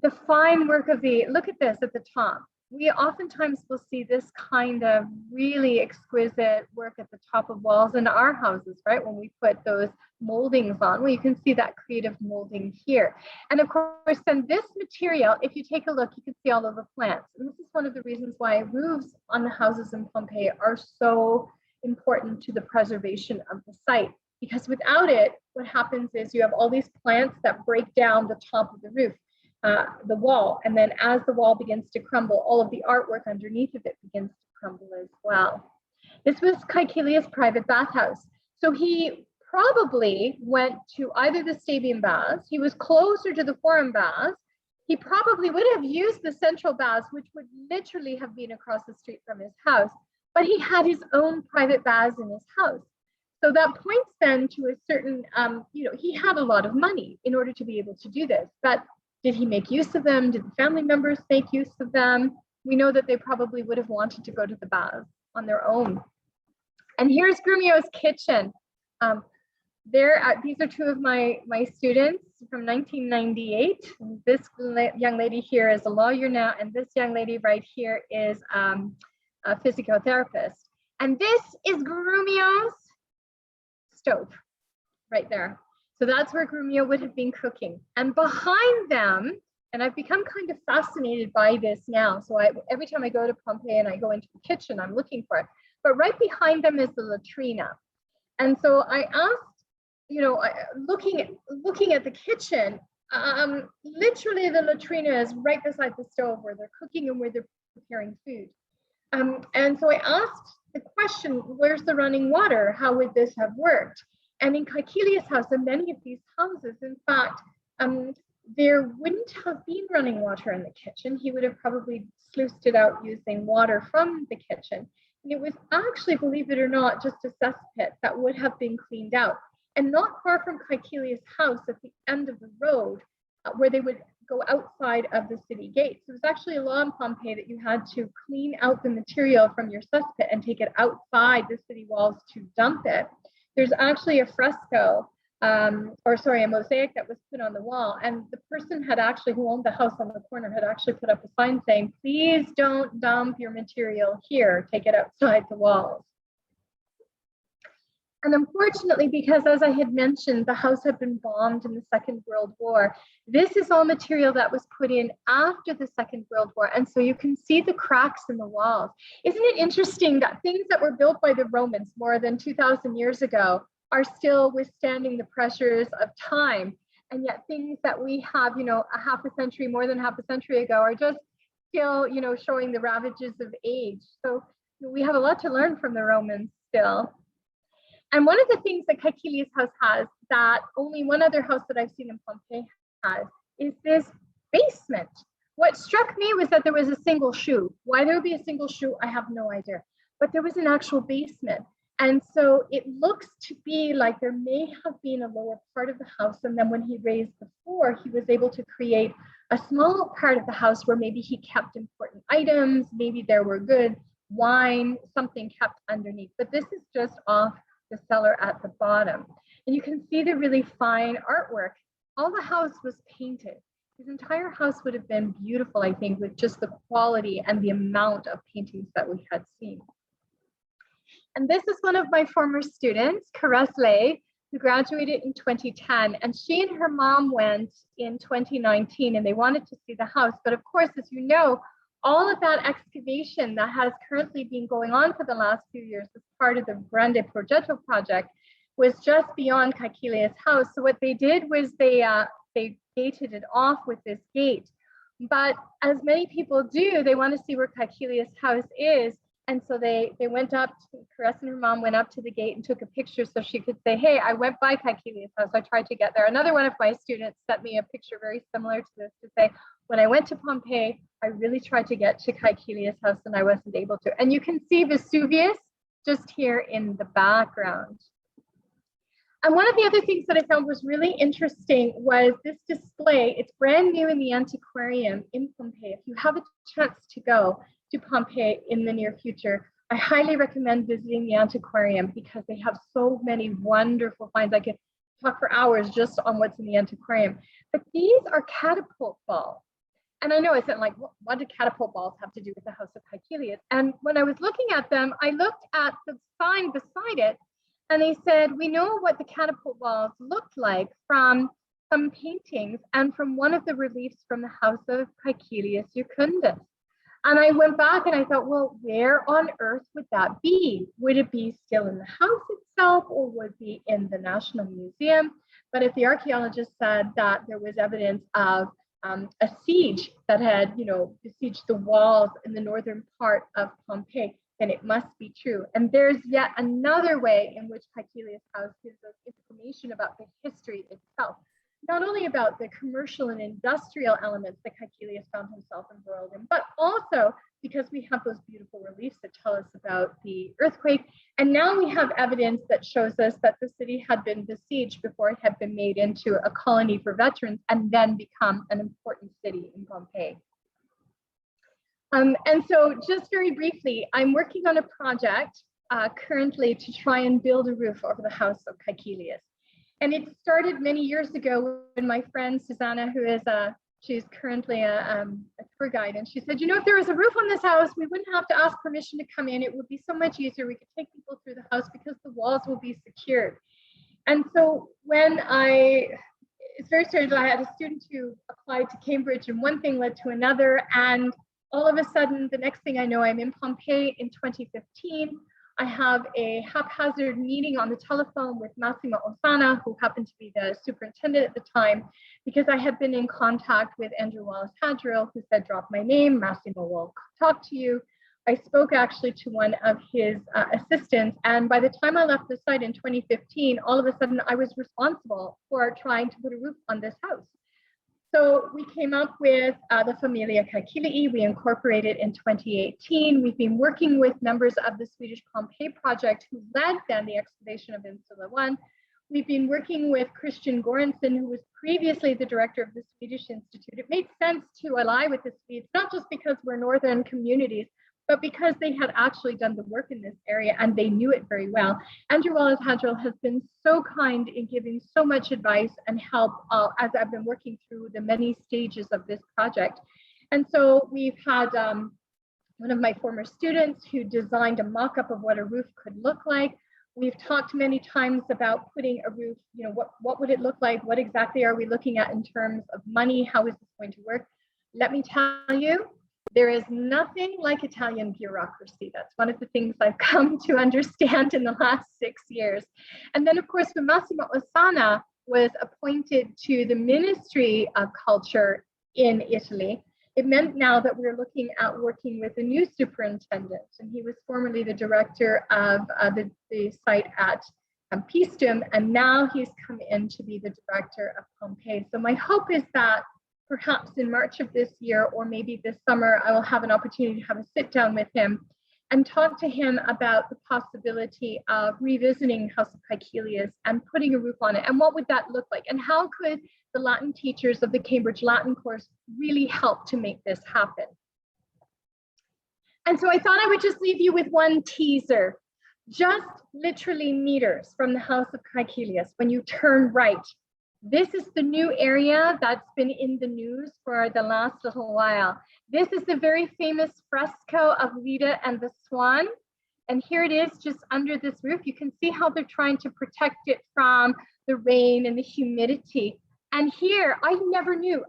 The fine work of look at this at the top. We oftentimes will see this kind of really exquisite work at the top of walls in our houses, right? When we put those moldings on, well, you can see that creative molding here. And of course, then this material, if you take a look, you can see all of the plants. And this is one of the reasons why roofs on the houses in Pompeii are so important to the preservation of the site. Because without it, what happens is you have all these plants that break down the top of the roof. The wall, and then as the wall begins to crumble, all of the artwork underneath of it begins to crumble as well. This was Caecilius' private bathhouse. So he probably went to either the Stabian baths, he was closer to the forum baths, he probably would have used the central baths, which would literally have been across the street from his house, but he had his own private baths in his house. So that points then to a certain, he had a lot of money in order to be able to do this, but did he make use of them? Did the family members make use of them? We know that they probably would have wanted to go to the baths on their own. And here's Grumio's kitchen. These are two of my students from 1998. This young lady here is a lawyer now, and this young lady right here is a physiotherapist. And this is Grumio's stove right there. So that's where Grumio would have been cooking. And behind them, and I've become kind of fascinated by this now. So every time I go to Pompeii and I go into the kitchen, I'm looking for it. But right behind them is the latrina. And so I asked, looking at the kitchen, literally the latrina is right beside the stove where they're cooking and where they're preparing food. And so I asked the question, where's the running water? How would this have worked? And in Caecilius' house, and many of these houses, in fact, there wouldn't have been running water in the kitchen. He would have probably sluiced it out using water from the kitchen. And it was actually, believe it or not, just a cesspit that would have been cleaned out. And not far from Caecilius' house at the end of the road, where they would go outside of the city gates. It was actually a law in Pompeii that you had to clean out the material from your cesspit and take it outside the city walls to dump it. There's actually a fresco a mosaic that was put on the wall. And the person had actually, who owned the house on the corner, had actually put up a sign saying, please don't dump your material here, take it outside the walls. And unfortunately, because as I had mentioned, the house had been bombed in the Second World War, this is all material that was put in after the Second World War. And so you can see the cracks in the walls. Isn't it interesting that things that were built by the Romans more than 2,000 years ago are still withstanding the pressures of time? And yet things that we have, a half a century, more than half a century ago are just still, showing the ravages of age. So we have a lot to learn from the Romans still. And one of the things that Caecilius House has that only one other house that I've seen in Pompeii has is this basement. What struck me was that there was a single shoe. Why there would be a single shoe, I have no idea. But there was an actual basement. And so it looks to be like there may have been a lower part of the house. And then when he raised the floor, he was able to create a small part of the house where maybe he kept important items, maybe there were good wine, something kept underneath. But this is just off the cellar at the bottom. And you can see the really fine artwork. All the house was painted. His entire house would have been beautiful, I think, with just the quality and the amount of paintings that we had seen. And this is one of my former students, Leda, who graduated in 2010. And she and her mom went in 2019 and they wanted to see the house. But of course, as you know, all of that excavation that has currently been going on for the last few years as part of the Grande Progetto project was just beyond Caecilius House. So what they did was they gated it off with this gate. But as many people do, they want to see where Caecilius House is. And so they went up, Caress and her mom went up to the gate and took a picture so she could say, hey, I went by Caecilius House. I tried to get there. Another one of my students sent me a picture very similar to this to say, when I went to Pompeii, I really tried to get to Caecilius House and I wasn't able to. And you can see Vesuvius just here in the background. And one of the other things that I found was really interesting was this display. It's brand new in the antiquarium in Pompeii. If you have a chance to go to Pompeii in the near future, I highly recommend visiting the antiquarium because they have so many wonderful finds. I could talk for hours just on what's in the antiquarium. But these are catapult balls. And I know I said, like, what do catapult balls have to do with the House of Caecilius? And when I was looking at them, I looked at the sign beside it, and they said, we know what the catapult balls looked like from some paintings and from one of the reliefs from the House of Caecilius Iucundus. And I went back and I thought, well, where on earth would that be? Would it be still in the house itself or would it be in the National Museum? But if the archaeologist said that there was evidence of a siege that had, besieged the walls in the northern part of Pompeii, then it must be true. And there's yet another way in which Caecilius House gives us information about the history itself, not only about the commercial and industrial elements that Caecilius found himself embroiled in, but also because we have those beautiful reliefs that tell us about the earthquake. And now we have evidence that shows us that the city had been besieged before it had been made into a colony for veterans and then become an important city in Pompeii. And so just very briefly, I'm working on a project currently to try and build a roof over the House of Caecilius. And it started many years ago when my friend Susanna, who is she's currently a tour guide, and she said, if there was a roof on this house, we wouldn't have to ask permission to come in. It would be so much easier. We could take people through the house because the walls will be secured. And so it's very strange. I had a student who applied to Cambridge and one thing led to another. And all of a sudden, the next thing I know, I'm in Pompeii in 2015. I have a haphazard meeting on the telephone with Massimo Ossana, who happened to be the superintendent at the time, because I had been in contact with Andrew Wallace-Hadrill, who said, drop my name, Massimo will talk to you. I spoke actually to one of his assistants, and by the time I left the site in 2015, all of a sudden I was responsible for trying to put a roof on this house. So we came up with the Familia Caecilii. We incorporated in 2018. We've been working with members of the Swedish Pompeii project who led then the excavation of Insula 1. We've been working with Christian Goransson, who was previously the director of the Swedish Institute. It made sense to ally with the Swedes, not just because we're northern communities, but because they had actually done the work in this area and they knew it very well. Andrew Wallace-Hadrill has been so kind in giving so much advice and help as I've been working through the many stages of this project. And so we've had one of my former students who designed a mock-up of what a roof could look like. We've talked many times about putting a roof, you know, what would it look like? What exactly are we looking at in terms of money? How is this going to work? Let me tell you, there is nothing like Italian bureaucracy. That's one of the things I've come to understand in the last 6 years. And then, of course, when Massimo Ossana was appointed to the Ministry of Culture in Italy, it meant now that we're looking at working with a new superintendent, and he was formerly the director of the site at Paestum, and now he's come in to be the director of Pompeii. So my hope is that perhaps in March of this year, or maybe this summer, I will have an opportunity to have a sit down with him and talk to him about the possibility of revisiting House of Caecilius and putting a roof on it. And what would that look like? And how could the Latin teachers of the Cambridge Latin course really help to make this happen? And so I thought I would just leave you with one teaser, just literally meters from the House of Kaikelius. When you turn right, this is the new area that's been in the news for the last little while. This is the very famous fresco of Leda and the Swan. And here it is just under this roof. You can see how they're trying to protect it from the rain and the humidity. And here, I never knew,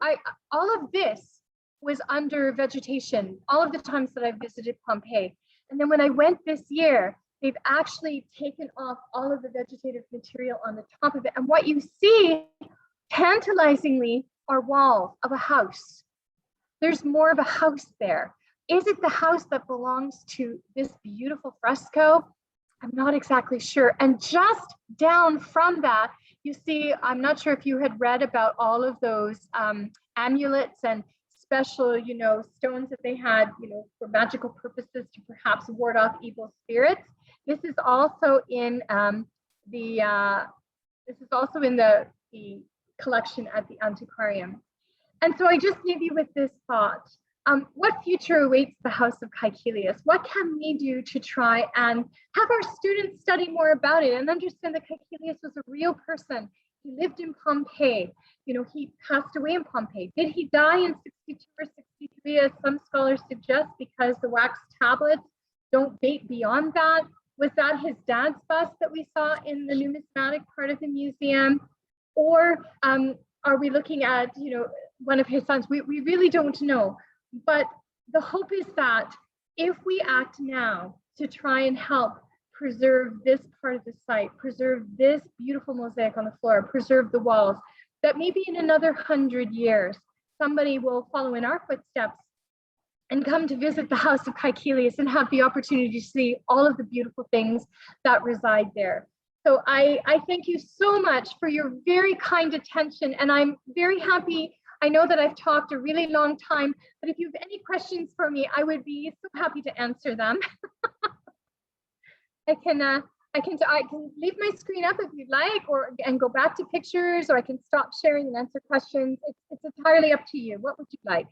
all of this was under vegetation, all of the times that I visited Pompeii. And then when I went this year, they've actually taken off all of the vegetative material on the top of it. And what you see, tantalizingly, are walls of a house. There's more of a house there. Is it the house that belongs to this beautiful fresco? I'm not exactly sure. And just down from that, you see, I'm not sure if you had read about all of those amulets and special, you know, stones that they had, you know, for magical purposes to perhaps ward off evil spirits. This is also in the collection at the Antiquarium. And so I just leave you with this thought. What future awaits the House of Caecilius? What can we do to try and have our students study more about it and understand that Caecilius was a real person? He lived in Pompeii. You know, he passed away in Pompeii. Did he die in 62 or 63, as some scholars suggest, because the wax tablets don't date beyond that? Was that his dad's bust that we saw in the numismatic part of the museum? Or are we looking at, you know, one of his sons? We really don't know. But the hope is that if we act now to try and help preserve this part of the site, preserve this beautiful mosaic on the floor, preserve the walls, that maybe in another 100 years, somebody will follow in our footsteps and come to visit the House of Kaikelius and have the opportunity to see all of the beautiful things that reside there. So I thank you so much for your very kind attention, and I'm very happy. I know that I've talked a really long time, but if you have any questions for me, I would be so happy to answer them. I can leave my screen up if you'd like, and go back to pictures, or I can stop sharing and answer questions. It's entirely up to you. What would you like?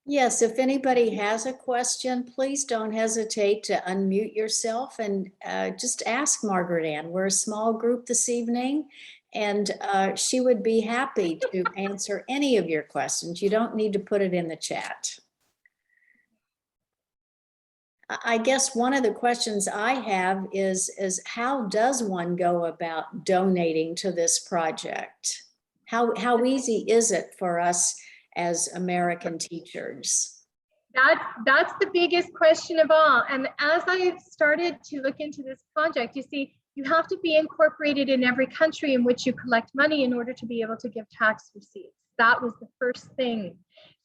Yes, if anybody has a question, please don't hesitate to unmute yourself and just ask Margaret Anne. We're a small group this evening, and she would be happy to answer any of your questions. You don't need to put it in the chat. I guess one of the questions I have is how does one go about donating to this project? How easy is it for us as American teachers? That's the biggest question of all. And as I've started to look into this project, you see, you have to be incorporated in every country in which you collect money in order to be able to give tax receipts. That was the first thing.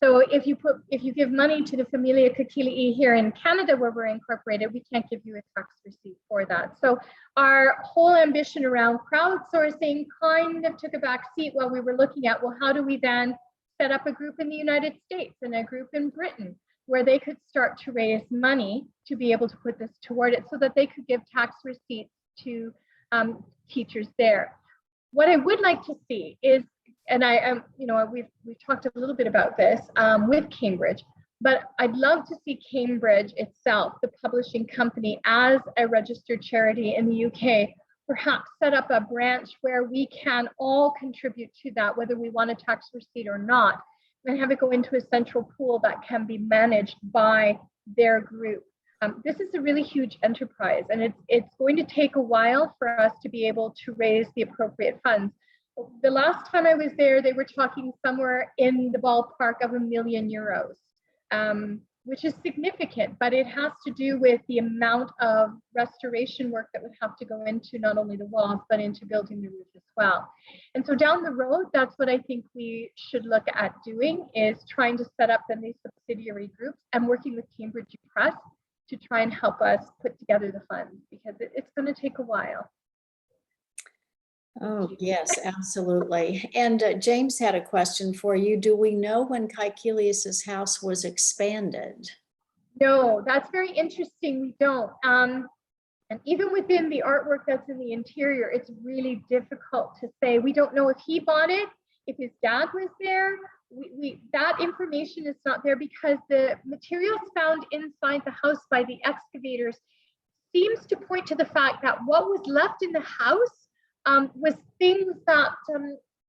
So if you give money to the Familia Caecilii here in Canada, where we're incorporated, we can't give you a tax receipt for that. So our whole ambition around crowdsourcing kind of took a back seat while we were looking at, well, how do we then set up a group in the United States and a group in Britain where they could start to raise money to be able to put this toward it so that they could give tax receipts to teachers there. What I would like to see is, and I am, we've talked a little bit about this with Cambridge. But I'd love to see Cambridge itself, the publishing company, as a registered charity in the UK, perhaps set up a branch where we can all contribute to that, whether we want a tax receipt or not, and have it go into a central pool that can be managed by their group. This is a really huge enterprise, and it's going to take a while for us to be able to raise the appropriate funds. The last time I was there, they were talking somewhere in the ballpark of €1 million, which is significant, but it has to do with the amount of restoration work that would have to go into not only the walls, but into building the roof as well. And so down the road, that's what I think we should look at doing, is trying to set up then these subsidiary groups and working with Cambridge Press to try and help us put together the funds, because it's going to take a while. Oh, yes, absolutely. And James had a question for you. Do we know when Caecilius's house was expanded? No, that's very interesting. We don't. And even within the artwork that's in the interior, it's really difficult to say. We don't know if he bought it, if his dad was there. That information is not there, because the materials found inside the house by the excavators seems to point to the fact that what was left in the house was things that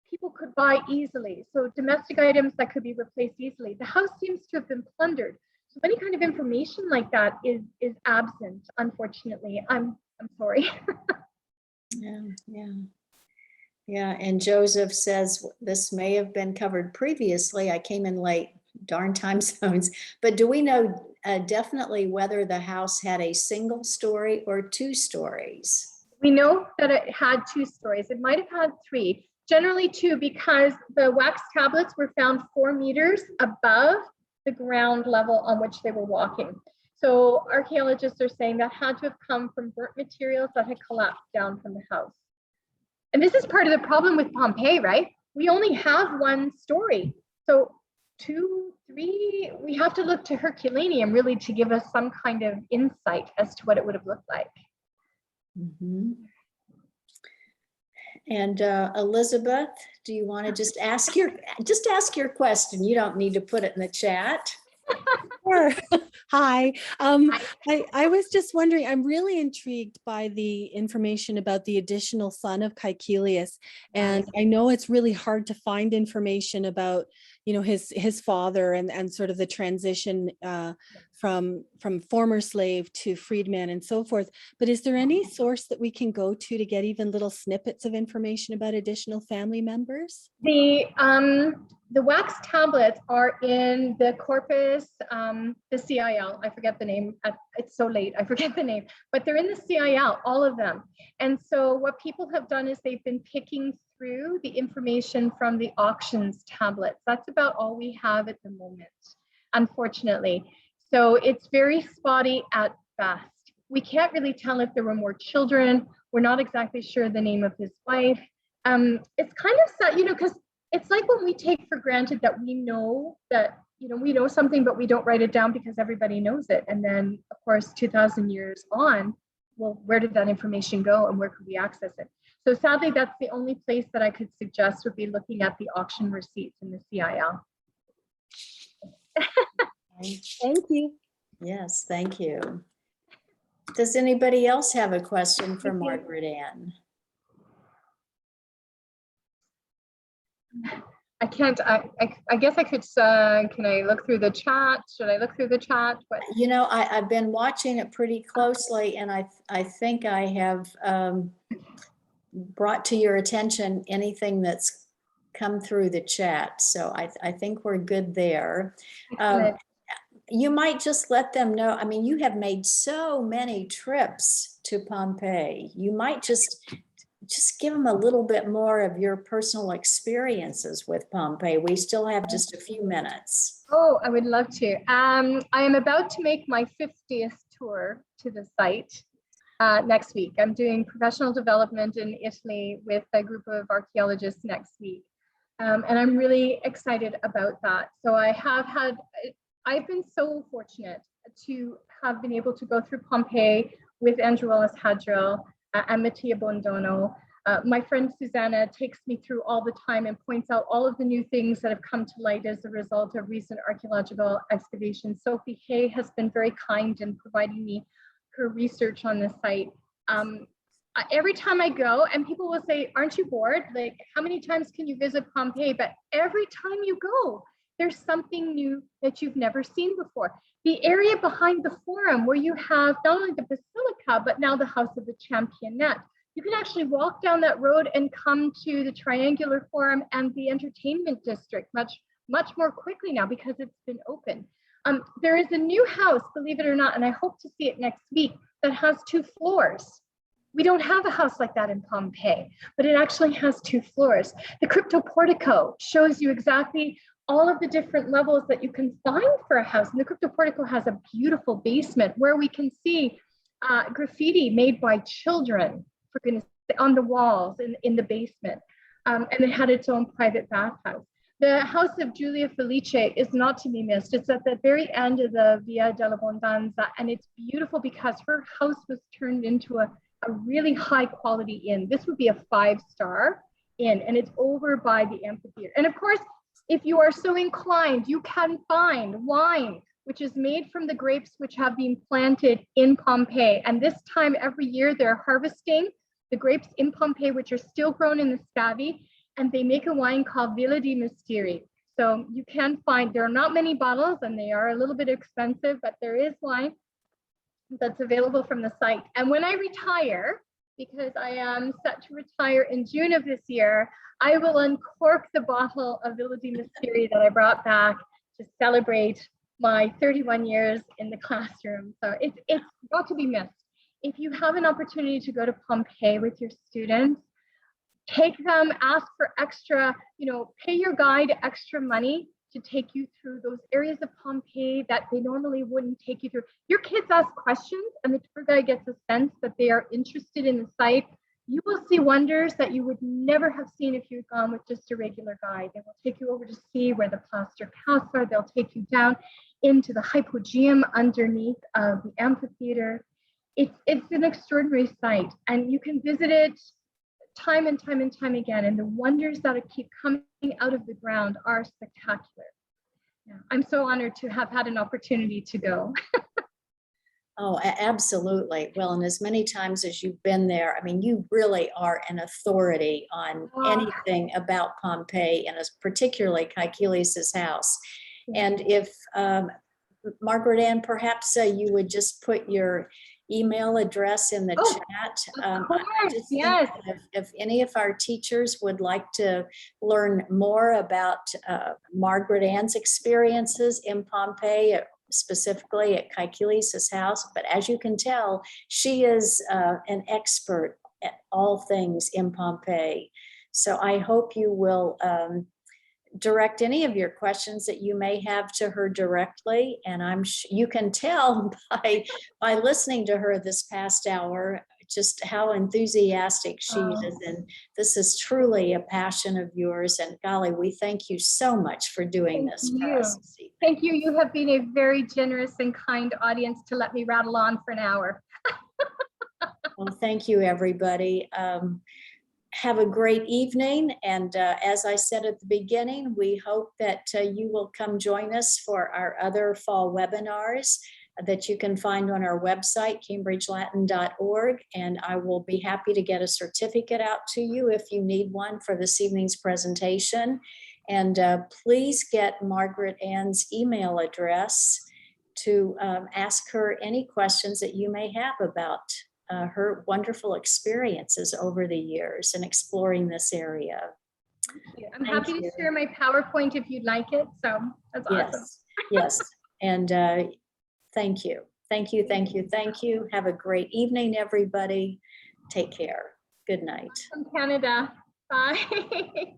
people could buy easily. So domestic items that could be replaced easily. The house seems to have been plundered. So any kind of information like that is absent, unfortunately. I'm sorry. Yeah, and Joseph says this may have been covered previously. I came in late, darn time zones. But do we know definitely whether the house had a single story or 2 stories? We know that it had 2 stories. It might have had 3, generally 2, because the wax tablets were found 4 meters above the ground level on which they were walking. So archaeologists are saying that had to have come from burnt materials that had collapsed down from the house. And this is part of the problem with Pompeii, right? We only have 1 story. So 2, 3, we have to look to Herculaneum really to give us some kind of insight as to what it would have looked like. Mm-hmm. And Elizabeth, do you want to just ask your question? You don't need to put it in the chat. Sure. Hi. I was just wondering, I'm really intrigued by the information about the additional son of Caecilius. And I know it's really hard to find information about, his father and sort of the transition from former slave to freedman and so forth. But is there any source that we can go to get even little snippets of information about additional family members? The wax tablets are in the corpus, the CIL. I forget the name. It's so late. I forget the name, but they're in the CIL, all of them. And so what people have done is they've been picking through the information from the auctions tablets. That's about all we have at the moment, unfortunately. So it's very spotty at best. We can't really tell if there were more children. We're not exactly sure the name of his wife. It's kind of sad, because it's like when we take for granted that we know that, we know something, but we don't write it down because everybody knows it. And then, of course, 2,000 years on, well, where did that information go and where could we access it? So sadly, that's the only place that I could suggest would be looking at the auction receipts in the CIL. Thank you. Yes, thank you. Does anybody else have a question for Margaret Anne? I can't, I guess I could, can I look through the chat? Should I look through the chat? But I've been watching it pretty closely, and I think I have brought to your attention anything that's come through the chat. So I think we're good there. You might just let them know. I mean, you have made so many trips to Pompeii. You might just give them a little bit more of your personal experiences with Pompeii. We still have just a few minutes. Oh, I would love to. I am about to make my 50th tour to the site next week. I'm doing professional development in Italy with a group of archaeologists next week. And I'm really excited about that. So I've been so fortunate to have been able to go through Pompeii with Andrew Ellis Hadrill and Mattia Bondono. My friend Susanna takes me through all the time and points out all of the new things that have come to light as a result of recent archaeological excavations. Sophie Hay has been very kind in providing me her research on the site. Every time I go, and people will say, aren't you bored? Like, how many times can you visit Pompeii? But every time you go, there's something new that you've never seen before. The area behind the forum where you have not only the basilica, but now the House of the Championette. You can actually walk down that road and come to the triangular forum and the entertainment district much more quickly now because it's been open. There is a new house, believe it or not, and I hope to see it next week, that has 2 floors. We don't have a house like that in Pompeii, but it actually has 2 floors. The crypto portico shows you exactly all of the different levels that you can find for a house. And the crypto portico has a beautiful basement where we can see graffiti made by children, for goodness, on the walls in the basement. And it had its own private bathhouse. The house of Giulia Felice is not to be missed. It's at the very end of the Via dell'Abbondanza, and it's beautiful because her house was turned into a really high quality inn. This would be a 5-star inn, and it's over by the amphitheater. And of course, if you are so inclined, you can find wine, which is made from the grapes which have been planted in Pompeii. And this time every year, they're harvesting the grapes in Pompeii, which are still grown in the Scavi, and they make a wine called Villa di Misteri. So you can find, there are not many bottles and they are a little bit expensive, but there is wine that's available from the site. And when I retire, because I am set to retire in June of this year, I will uncork the bottle of Villa di Misteri that I brought back to celebrate my 31 years in the classroom. So it's not to be missed. If you have an opportunity to go to Pompeii with your students, take them, ask for extra, pay your guide extra money to take you through those areas of Pompeii that they normally wouldn't take you through. Your kids ask questions and the tour guide gets a sense that they are interested in the site. You will see wonders that you would never have seen if you'd gone with just a regular guide. They will take you over to see where the plaster casts are. They'll take you down into the hypogeum underneath of the amphitheater. It's an extraordinary site, and you can visit it time and time and time again, and the wonders that keep coming out of the ground are spectacular. Yeah, I'm so honored to have had an opportunity to go. Oh, absolutely. Well, and as many times as you've been there, I mean, you really are an authority on anything about Pompeii, and particularly Caecilius's house. Yeah. And if Margaret Anne, perhaps you would just put your email address in the chat. Of course, yes. If any of our teachers would like to learn more about Margaret Anne's experiences in Pompeii, specifically at Caecilius's house, but as you can tell, she is an expert at all things in Pompeii. So I hope you will direct any of your questions that you may have to her directly, and you can tell by listening to her this past hour just how enthusiastic she is, and this is truly a passion of yours, and golly, we thank you so much for doing this for us. Thank you. You have been a very generous and kind audience to let me rattle on for an hour. Well, thank you, everybody. Have a great evening, and as I said at the beginning, we hope that you will come join us for our other fall webinars that you can find on our website, cambridgelatin.org, and I will be happy to get a certificate out to you if you need one for this evening's presentation. And please get Margaret Anne's email address to ask her any questions that you may have about her wonderful experiences over the years in exploring this area. I'm happy to share my PowerPoint if you'd like it. So that's awesome. Yes. And thank you. Thank you. Thank you. Thank you. Have a great evening, everybody. Take care. Good night. From Canada. Bye.